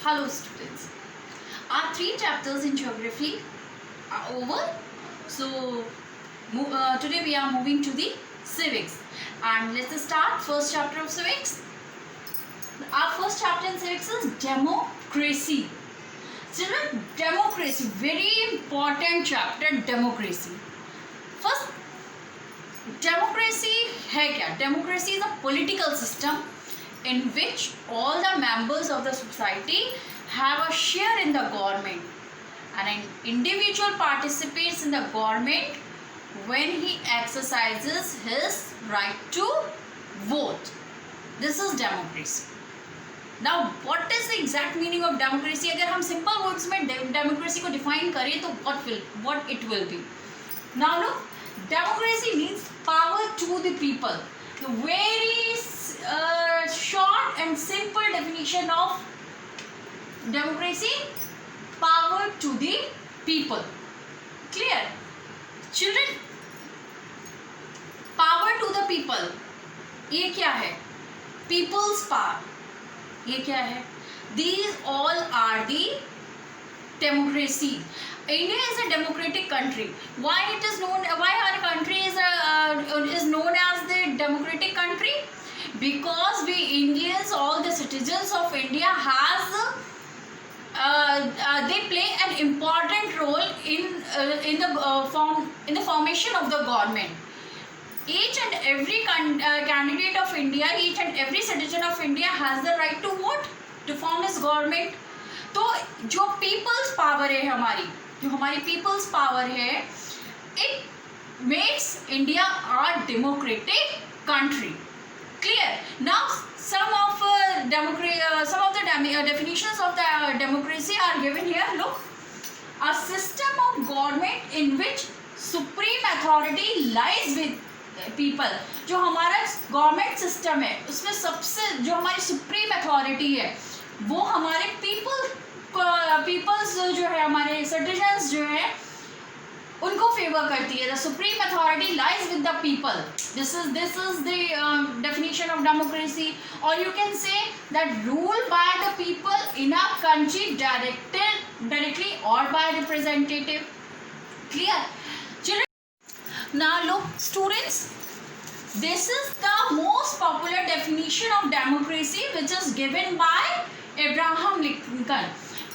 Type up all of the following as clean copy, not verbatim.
Hello students, our 3 chapters in geography are over. So today we are moving to the civics, and let's start first chapter of civics. Our first chapter in civics is democracy. Children, democracy, very important chapter, democracy. First, democracy है क्या? Democracy is a political system in which all the members of the society have a share in the government, and an individual participates in the government when he exercises his right to vote. This is democracy. Now what is the exact meaning of democracy? अगर हम simple words में democracy को define करें तो what it will be? Now look, democracy means power to the people. The very short and simple definition of democracy: power to the people. Clear? Children, power to the people, ये क्या है? People's power, ये क्या है? These all are the democracy. India is a democratic country. Why our country is known as the democratic country? Because we Indians, all the citizens of India they play an important role in the formation of the government. Each and every candidate of India, each and every citizen of India has the right to vote to form his government. तो जो peoples power है हमारी peoples power है, it makes India a democratic country. Clear? Now some of the definitions of the democracy are given here. Look, a system of government in which supreme authority lies with people. जो हमारा government system है उसमें सबसे जो हमारी supreme authority है वो हमारे पीपल्स जो है, हमारे सिटीजन्स जो है उनको फेवर करती है. The supreme authority lies with the people. This is the definition of democracy. और you can say that rule by the people in a country directly और by representative. Clear? Now look students, this is the most popular definition of democracy which is given by Abraham Lincoln.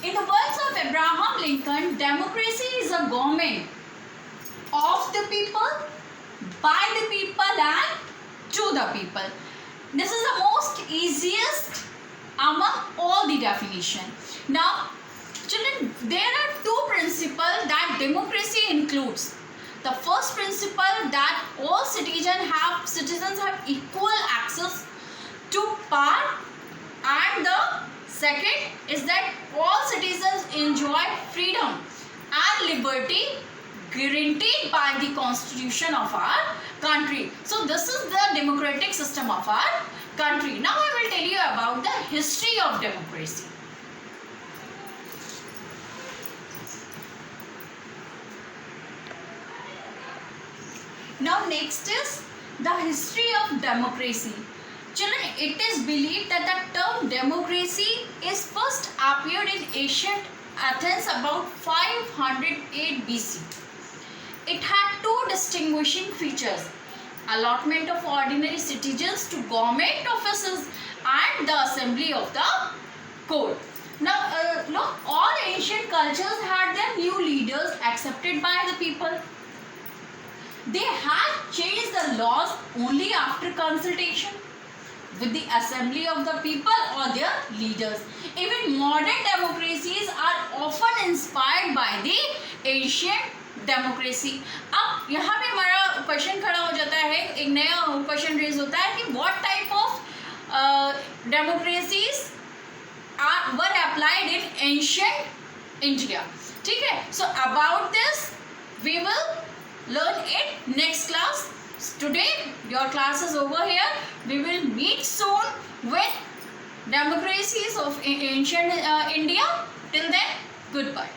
In the words of Abraham Lincoln, democracy is a government of the people, by the people and to the people. This is the most easiest among all the definition. Now children, there are 2 principles that democracy includes. The first principle that all citizens have equal access to power, and the second is that all citizens enjoy freedom and liberty guaranteed by the constitution of our country. So this is the democratic system of our country. Now I will tell you about the history of democracy. Now next is the history of democracy. Children, it is believed that the term democracy is first appeared in ancient Athens about 508 BC. It had 2 distinguishing features: allotment of ordinary citizens to government offices and the assembly of the court. Now look, all ancient cultures had their new leaders accepted by the people. They had changed the laws only after consultation with the assembly of the people or their leaders. Even modern democracies are often inspired by the ancient democracy. अब यहाँ पे हमारा question खड़ा हो जाता है, एक नया क्वेश्चन रेज होता है कि what type of democracies were applied in ancient India. ठीक है? So about this we will learn in next class. Today your class is over here. We will meet soon with democracies of ancient India. Till then, goodbye.